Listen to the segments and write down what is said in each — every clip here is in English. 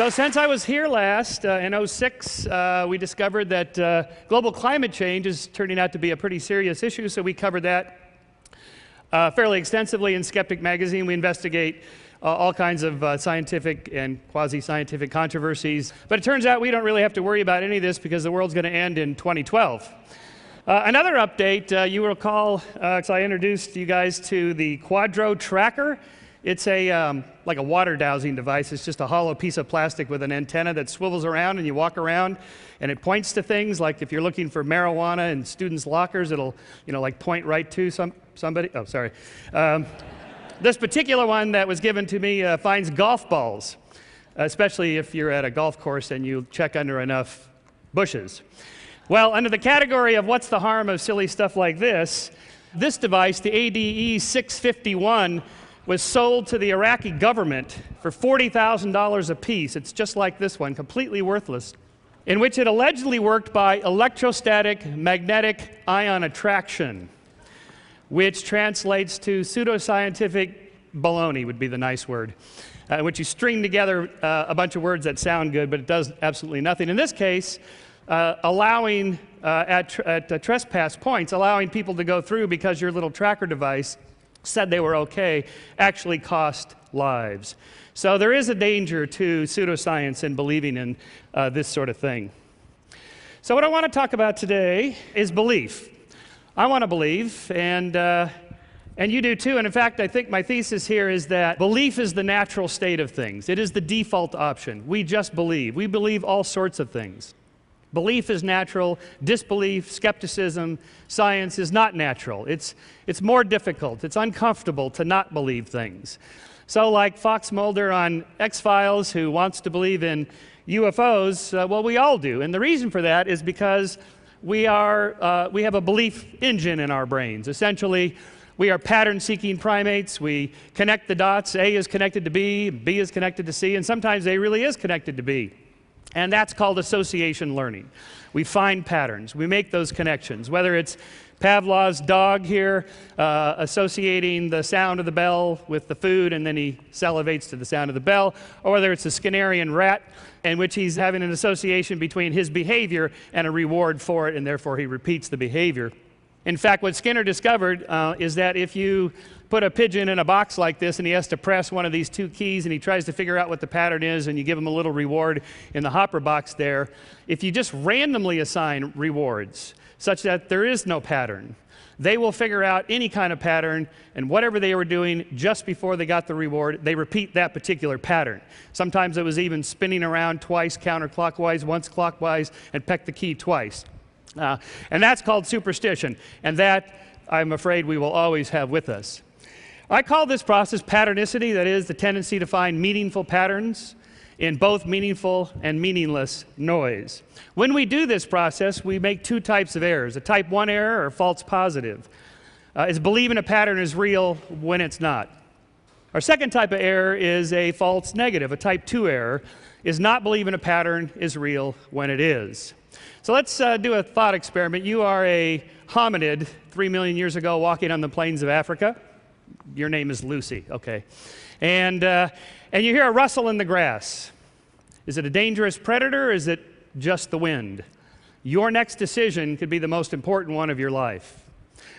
So since I was here last, in '06, we discovered that global climate change is turning out to be a pretty serious issue, so we covered that fairly extensively in Skeptic magazine. We investigate all kinds of scientific and quasi-scientific controversies. But it turns out we don't really have to worry about any of this because the world's going to end in 2012. Another update, you will recall, because I introduced you guys to the Quadro Tracker. It's like a water dowsing device. It's just a hollow piece of plastic with an antenna that swivels around, and you walk around, and it points to things. Like if you're looking for marijuana in students' lockers, it'll, like point right to somebody. Oh, sorry. This particular one that was given to me finds golf balls, especially if you're at a golf course and you check under enough bushes. Well, under the category of what's the harm of silly stuff like this device, the ADE 651, was sold to the Iraqi government for $40,000 a piece. It's just like this one, completely worthless, in which it allegedly worked by electrostatic magnetic ion attraction, which translates to pseudoscientific baloney, would be the nice word, in which you string together a bunch of words that sound good, but it does absolutely nothing. In this case, allowing, at trespass points, allowing people to go through because your little tracker device said they were okay, actually cost lives. So there is a danger to pseudoscience and believing in this sort of thing. So what I want to talk about today is belief. I want to believe, and you do too. And in fact, I think my thesis here is that belief is the natural state of things. It is the default option. We just believe. We believe all sorts of things. Belief is natural. Disbelief, skepticism, science is not natural. It's more difficult. It's uncomfortable to not believe things. So like Fox Mulder on X-Files, who wants to believe in UFOs, well, we all do. And the reason for that is because we have a belief engine in our brains. Essentially, we are pattern-seeking primates. We connect the dots. A is connected to B, B is connected to C, and sometimes A really is connected to B. And that's called association learning. We find patterns. We make those connections, whether it's Pavlov's dog here associating the sound of the bell with the food, and then he salivates to the sound of the bell, or whether it's a Skinnerian rat in which he's having an association between his behavior and a reward for it, and therefore he repeats the behavior. In fact, what Skinner discovered is that if you put a pigeon in a box like this and he has to press one of these two keys and he tries to figure out what the pattern is, and you give him a little reward in the hopper box there, if you just randomly assign rewards such that there is no pattern, they will figure out any kind of pattern, and whatever they were doing just before they got the reward, they repeat that particular pattern. Sometimes it was even spinning around twice counterclockwise, once clockwise, and peck the key twice. And that's called superstition, and that, I'm afraid, we will always have with us. I call this process patternicity, that is, the tendency to find meaningful patterns in both meaningful and meaningless noise. When we do this process, we make two types of errors. A type 1 error, or false positive, is believing a pattern is real when it's not. Our second type of error is a false negative. A type 2 error is not believing a pattern is real when it is. So let's do a thought experiment. You are a hominid 3 million years ago walking on the plains of Africa. Your name is Lucy, okay. And you hear a rustle in the grass. Is it a dangerous predator, or is it just the wind? Your next decision could be the most important one of your life.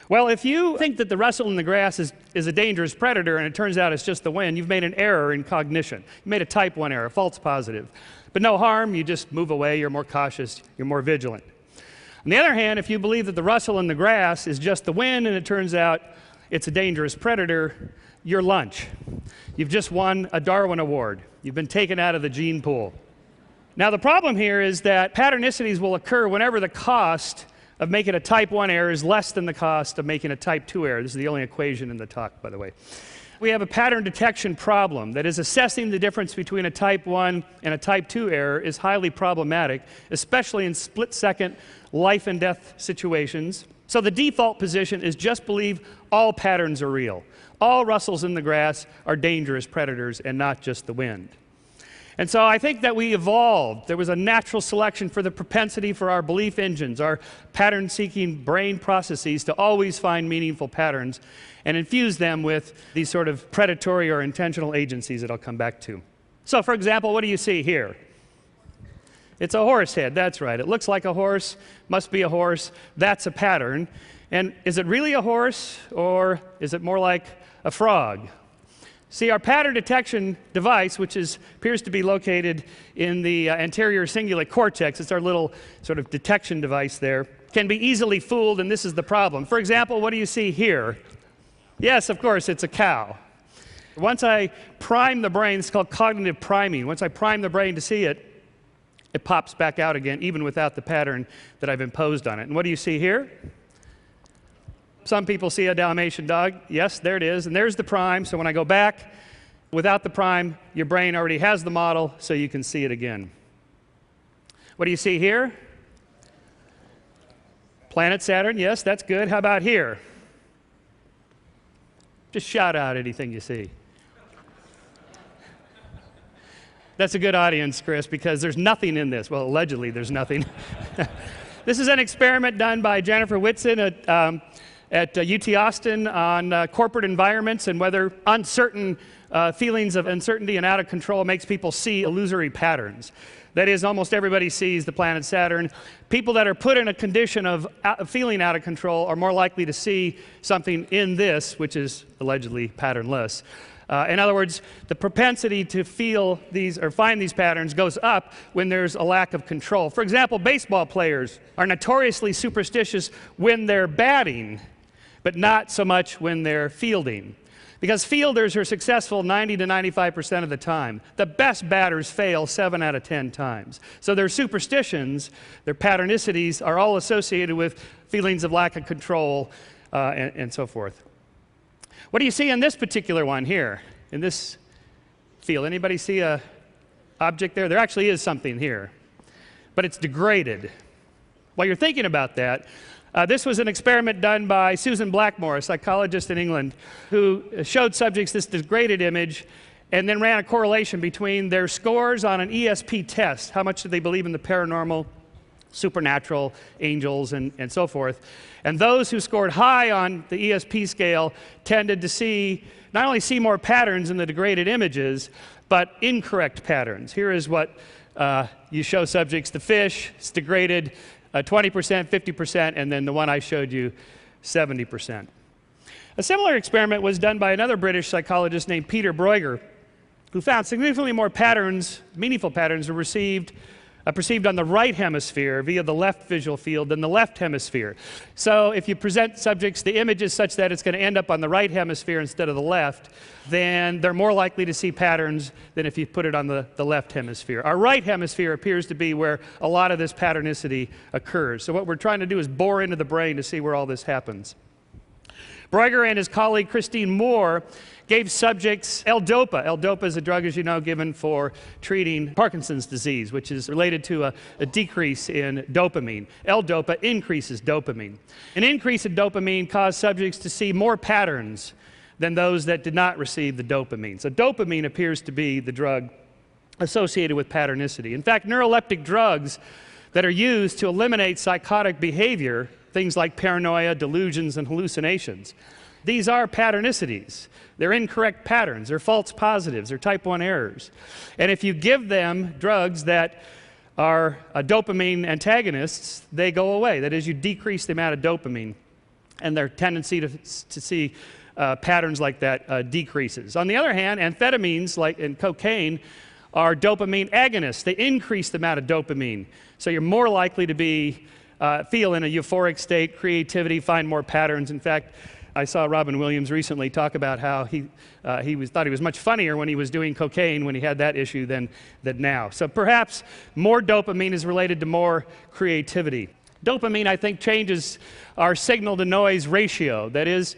Well, if you think that the rustle in the grass is a dangerous predator and it turns out it's just the wind, you've made an error in cognition. You made a type 1 error, false positive. But no harm, you just move away, you're more cautious, you're more vigilant. On the other hand, if you believe that the rustle in the grass is just the wind and it turns out it's a dangerous predator, you're lunch. You've just won a Darwin Award. You've been taken out of the gene pool. Now the problem here is that patternicities will occur whenever the cost of making a type 1 error is less than the cost of making a type 2 error. This is the only equation in the talk, by the way. We have a pattern detection problem. That is, assessing the difference between a type 1 and a type 2 error is highly problematic, especially in split-second life and death situations. So the default position is just believe all patterns are real. All rustles in the grass are dangerous predators and not just the wind. And so I think that we evolved. There was a natural selection for the propensity for our belief engines, our pattern-seeking brain processes, to always find meaningful patterns and infuse them with these sort of predatory or intentional agencies that I'll come back to. So for example, what do you see here? It's a horse head, that's right. It looks like a horse, must be a horse. That's a pattern. And is it really a horse, or is it more like a frog? See, our pattern detection device, which appears to be located in the anterior cingulate cortex, it's our little sort of detection device there, can be easily fooled, and this is the problem. For example, what do you see here? Yes, of course, it's a cow. Once I prime the brain, it's called cognitive priming. Once I prime the brain to see it, it pops back out again, even without the pattern that I've imposed on it. And what do you see here? Some people see a Dalmatian dog. Yes, there it is. And there's the prime. So when I go back, without the prime, your brain already has the model, so you can see it again. What do you see here? Planet Saturn. Yes, that's good. How about here? Just shout out anything you see. That's a good audience, Chris, because there's nothing in this. Well, allegedly, there's nothing. This is an experiment done by Jennifer Whitson at UT Austin on corporate environments and whether uncertain feelings of uncertainty and out of control makes people see illusory patterns. That is, almost everybody sees the planet Saturn. People that are put in a condition of feeling out of control are more likely to see something in this, which is allegedly patternless. In other words, the propensity to feel these or find these patterns goes up when there's a lack of control. For example, baseball players are notoriously superstitious when they're batting, but not so much when they're fielding. Because fielders are successful 90 to 95% of the time. The best batters fail 7 out of 10 times. So their superstitions, their patternicities are all associated with feelings of lack of control and so forth. What do you see in this particular one here, in this field? Anybody see an object there? There actually is something here, but it's degraded. While you're thinking about that, this was an experiment done by Susan Blackmore, a psychologist in England, who showed subjects this degraded image and then ran a correlation between their scores on an ESP test, how much do they believe in the paranormal, supernatural, angels, and so forth. And those who scored high on the ESP scale tended to not only see more patterns in the degraded images, but incorrect patterns. Here is what you show subjects. The fish, it's degraded 20%, 50%, and then the one I showed you, 70%. A similar experiment was done by another British psychologist named Peter Bruegger, who found significantly more patterns, meaningful patterns, were perceived on the right hemisphere via the left visual field than the left hemisphere. So if you present subjects the images such that it's going to end up on the right hemisphere instead of the left, then they're more likely to see patterns than if you put it on the left hemisphere. Our right hemisphere appears to be where a lot of this patternicity occurs. So what we're trying to do is bore into the brain to see where all this happens. Bruegger and his colleague Christine Moore gave subjects L-DOPA. L-DOPA is a drug, as you know, given for treating Parkinson's disease, which is related to a decrease in dopamine. L-DOPA increases dopamine. An increase in dopamine caused subjects to see more patterns than those that did not receive the dopamine. So dopamine appears to be the drug associated with patternicity. In fact, neuroleptic drugs that are used to eliminate psychotic behavior, things like paranoia, delusions, and hallucinations, these are patternicities. They're incorrect patterns. They're false positives. They're type 1 errors. And if you give them drugs that are dopamine antagonists, they go away. That is, you decrease the amount of dopamine, and their tendency to see patterns like that decreases. On the other hand, amphetamines, like in cocaine, are dopamine agonists. They increase the amount of dopamine. So you're more likely to feel in a euphoric state, creativity, find more patterns. In fact, I saw Robin Williams recently talk about how he thought he was much funnier when he was doing cocaine when he had that issue than now. So perhaps more dopamine is related to more creativity. Dopamine, I think, changes our signal-to-noise ratio. That is,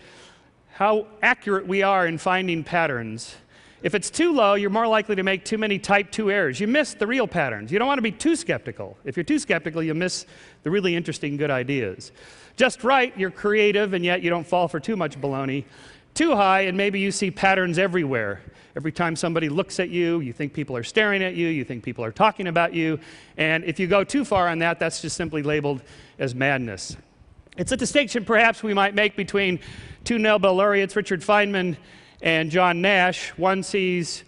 how accurate we are in finding patterns. If it's too low, you're more likely to make too many type 2 errors. You miss the real patterns. You don't want to be too skeptical. If you're too skeptical, you miss the really interesting good ideas. Just right, you're creative, and yet you don't fall for too much baloney. Too high, and maybe you see patterns everywhere. Every time somebody looks at you, you think people are staring at you, you think people are talking about you, and if you go too far on that, that's just simply labeled as madness. It's a distinction perhaps we might make between two Nobel laureates, Richard Feynman and John Nash. One sees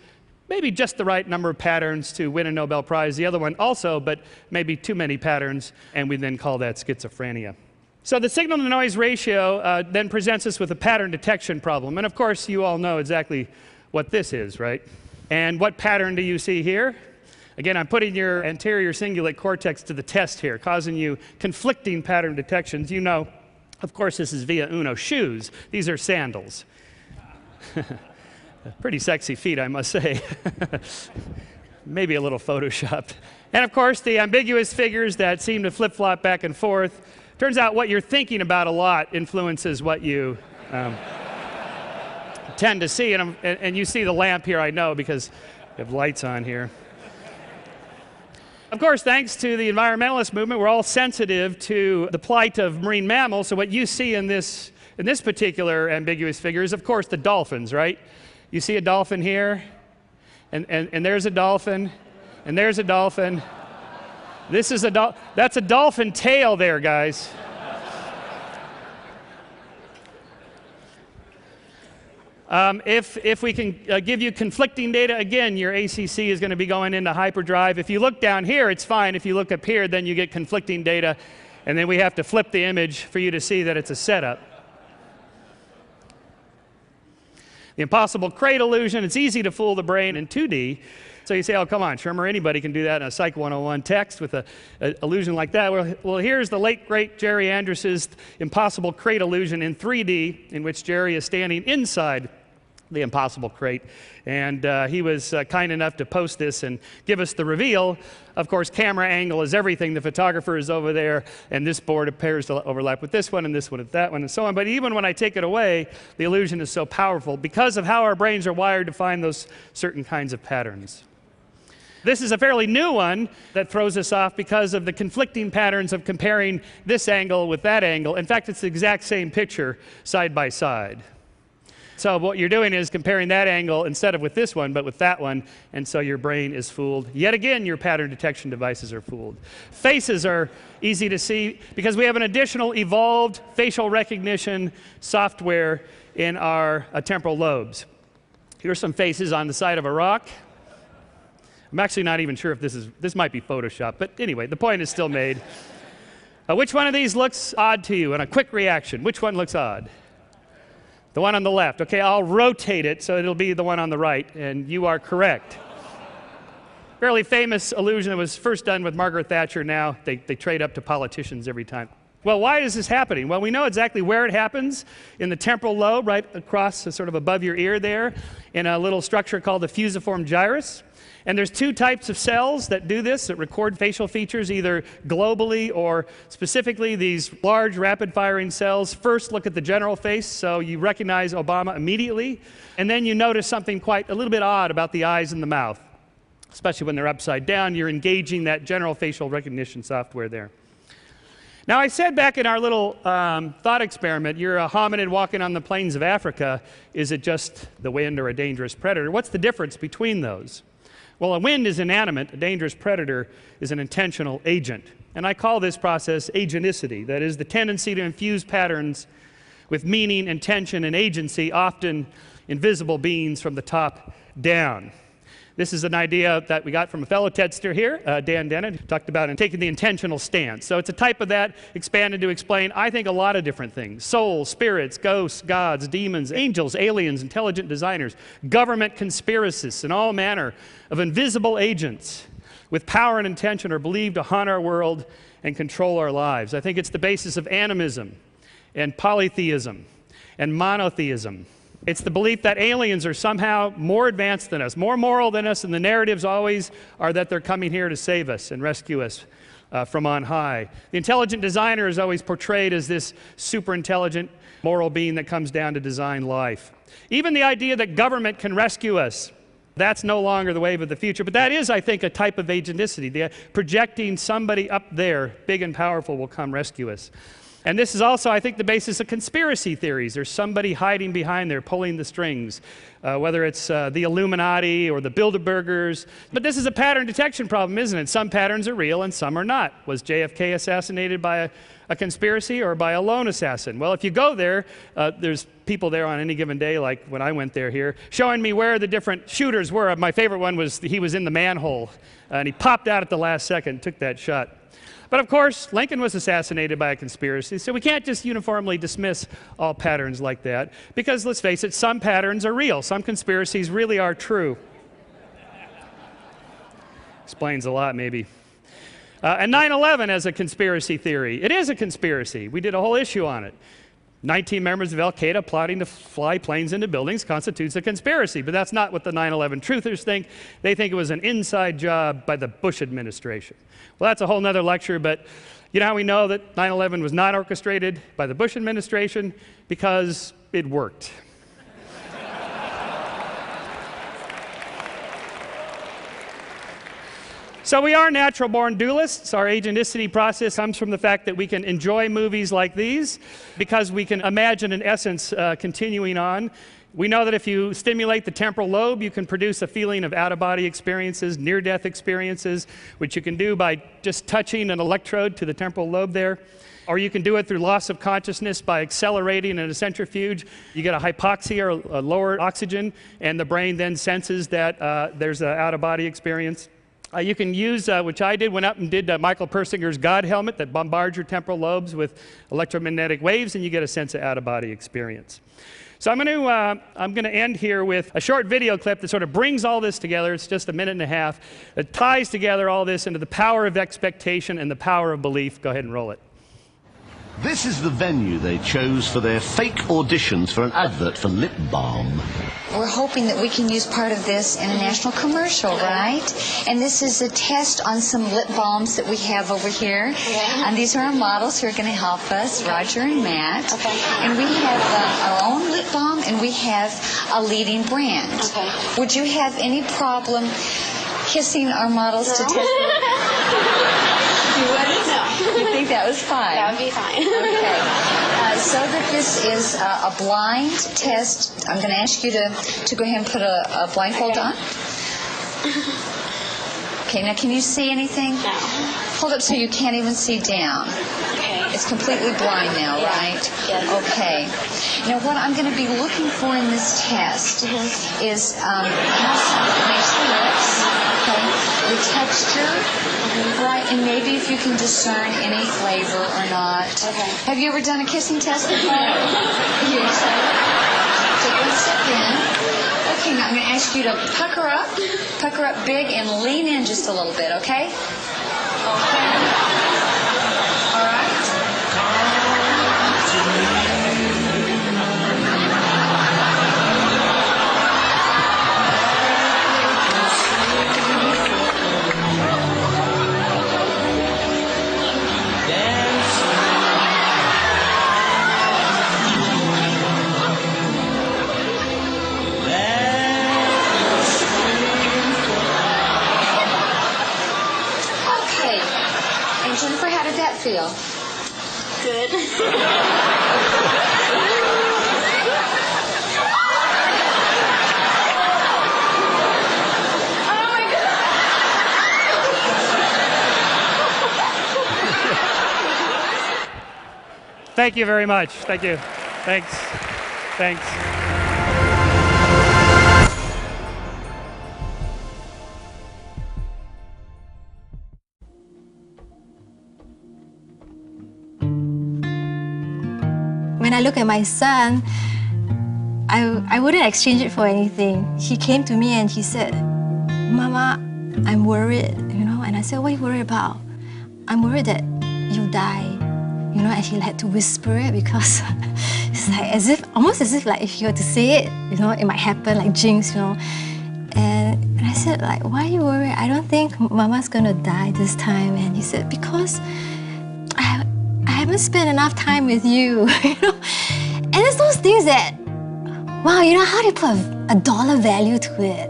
maybe just the right number of patterns to win a Nobel Prize. The other one also, but maybe too many patterns, and we then call that schizophrenia. So the signal-to-noise ratio then presents us with a pattern detection problem. And of course, you all know exactly what this is, right? And what pattern do you see here? Again, I'm putting your anterior cingulate cortex to the test here, causing you conflicting pattern detections. You know, of course, this is via uno. Shoes. These are sandals. Pretty sexy feet, I must say. Maybe a little photoshopped. And of course, the ambiguous figures that seem to flip-flop back and forth. Turns out what you're thinking about a lot influences what you tend to see. And you see the lamp here, I know, because we have lights on here. Of course, thanks to the environmentalist movement, we're all sensitive to the plight of marine mammals. So what you see in this particular ambiguous figure is, of course, the dolphins, right? You see a dolphin here, and there's a dolphin, and there's a dolphin. This is that's a dolphin tail there, guys. If we can give you conflicting data, again, your ACC is going to be going into hyperdrive. If you look down here, it's fine. If you look up here, then you get conflicting data, and then we have to flip the image for you to see that it's a setup. The impossible crate illusion, it's easy to fool the brain in 2D. So you say, oh, come on, Shermer, anybody can do that in a Psych 101 text with an illusion like that. Well, here's the late, great Jerry Andrus's impossible crate illusion in 3D, in which Jerry is standing inside the impossible crate. And he was kind enough to post this and give us the reveal. Of course, camera angle is everything. The photographer is over there, and this board appears to overlap with this one, and this one with that one, and so on. But even when I take it away, the illusion is so powerful because of how our brains are wired to find those certain kinds of patterns. This is a fairly new one that throws us off because of the conflicting patterns of comparing this angle with that angle. In fact, it's the exact same picture side by side. So what you're doing is comparing that angle instead of with this one, but with that one, and so your brain is fooled. Yet again, your pattern detection devices are fooled. Faces are easy to see because we have an additional evolved facial recognition software in our temporal lobes. Here's some faces on the side of a rock. I'm actually not even sure if this might be Photoshop, but anyway, the point is still made. Which one of these looks odd to you? And a quick reaction, which one looks odd? The one on the left. Okay, I'll rotate it so it'll be the one on the right, and you are correct. Fairly famous illusion that was first done with Margaret Thatcher. Now they trade up to politicians every time. Well, why is this happening? Well, we know exactly where it happens, in the temporal lobe, right across, sort of above your ear there, in a little structure called the fusiform gyrus. And there's two types of cells that do this, that record facial features, either globally or specifically these large rapid-firing cells. First, look at the general face, so you recognize Obama immediately, and then you notice something quite a little bit odd about the eyes and the mouth, especially when they're upside down. You're engaging that general facial recognition software there. Now, I said back in our little thought experiment, you're a hominid walking on the plains of Africa. Is it just the wind or a dangerous predator? What's the difference between those? Well, a wind is inanimate. A dangerous predator is an intentional agent. And I call this process agenticity. That is the tendency to infuse patterns with meaning, intention, and agency, often invisible beings from the top down. This is an idea that we got from a fellow tedster here, Dan Dennett, who talked about taking the intentional stance. So it's a type of that expanded to explain, I think, a lot of different things. Souls, spirits, ghosts, gods, demons, angels, aliens, intelligent designers, government conspiracists, and all manner of invisible agents with power and intention are believed to haunt our world and control our lives. I think it's the basis of animism and polytheism and monotheism. It's the belief that aliens are somehow more advanced than us, more moral than us, and the narratives always are that they're coming here to save us and rescue us from on high. The intelligent designer is always portrayed as this super intelligent moral being that comes down to design life. Even the idea that government can rescue us, that's no longer the wave of the future, but that is, I think, a type of agenticity. The projecting somebody up there, big and powerful, will come rescue us. And this is also, I think, the basis of conspiracy theories. There's somebody hiding behind there, pulling the strings, whether it's the Illuminati or the Bilderbergers. But this is a pattern detection problem, isn't it? Some patterns are real and some are not. Was JFK assassinated by a conspiracy or by a lone assassin? Well, if you go there, there's people there on any given day, like when I went there here, showing me where the different shooters were. My favorite one was he was in the manhole, and he popped out at the last second and took that shot. But of course, Lincoln was assassinated by a conspiracy, so we can't just uniformly dismiss all patterns like that, because let's face it, some patterns are real. Some conspiracies really are true. Explains a lot, maybe. And 9/11 as a conspiracy theory. It is a conspiracy. We did a whole issue on it. 19 members of Al-Qaeda plotting to fly planes into buildings constitutes a conspiracy, but that's not what the 9/11 truthers think. They think it was an inside job by the Bush administration. Well, that's a whole nother lecture, but you know how we know that 9/11 was not orchestrated by the Bush administration? Because it worked. So we are natural-born dualists. Our agenticity process comes from the fact that we can enjoy movies like these because we can imagine an essence continuing on. We know that if you stimulate the temporal lobe, you can produce a feeling of out-of-body experiences, near-death experiences, which you can do by just touching an electrode to the temporal lobe there. Or you can do it through loss of consciousness by accelerating in a centrifuge. You get a hypoxia or a lower oxygen, and the brain then senses that there's an out-of-body experience. You can use, which I did, went up and did Michael Persinger's God helmet that bombards your temporal lobes with electromagnetic waves, and you get a sense of out-of-body experience. So I'm going to end here with a short video clip that sort of brings all this together. It's just a minute and a half. It ties together all this into the power of expectation and the power of belief. Go ahead and roll it. This is the venue they chose for their fake auditions for an advert for lip balm. We're hoping that we can use part of this in a national commercial, right? And this is a test on some lip balms that we have over here. And these are our models who are going to help us, Roger and Matt. And we have our own lip balm, and we have a leading brand. Would you have any problem kissing our models to test them? You wouldn't? No. You think that was fine? That would be fine. Okay. So that this is a blind test, I'm going to ask you to go ahead and put a blindfold on. Okay, now can you see anything? No. Hold up so you can't even see down. Okay. It's completely blind now, right? Yes. Okay. Now what I'm going to be looking for in this test is how soft makes the lips, okay, the texture, right, and maybe if you can discern any flavor or not. Okay. Have you ever done a kissing test before? Yes. Take one step in. Okay, now I'm going to ask you to pucker up big, and lean in just a little bit, okay? Okay. All right. Jennifer, how did that feel? Good. Oh my God! Thank you very much. Thank you. Thanks. Thanks. When I look at my son, I wouldn't exchange it for anything. He came to me and he said, "Mama, I'm worried, you know." And I said, "What are you worried about?" "I'm worried that you'll die, you know." And he had to whisper it because it's like almost as if like if you were to say it, you know, it might happen, like jinx, you know. And I said, like, "Why are you worried? I don't think Mama's gonna die this time." And he said, "Because I haven't spent enough time with you," you know. And it's those things that, wow, you know, how do you put a dollar value to it?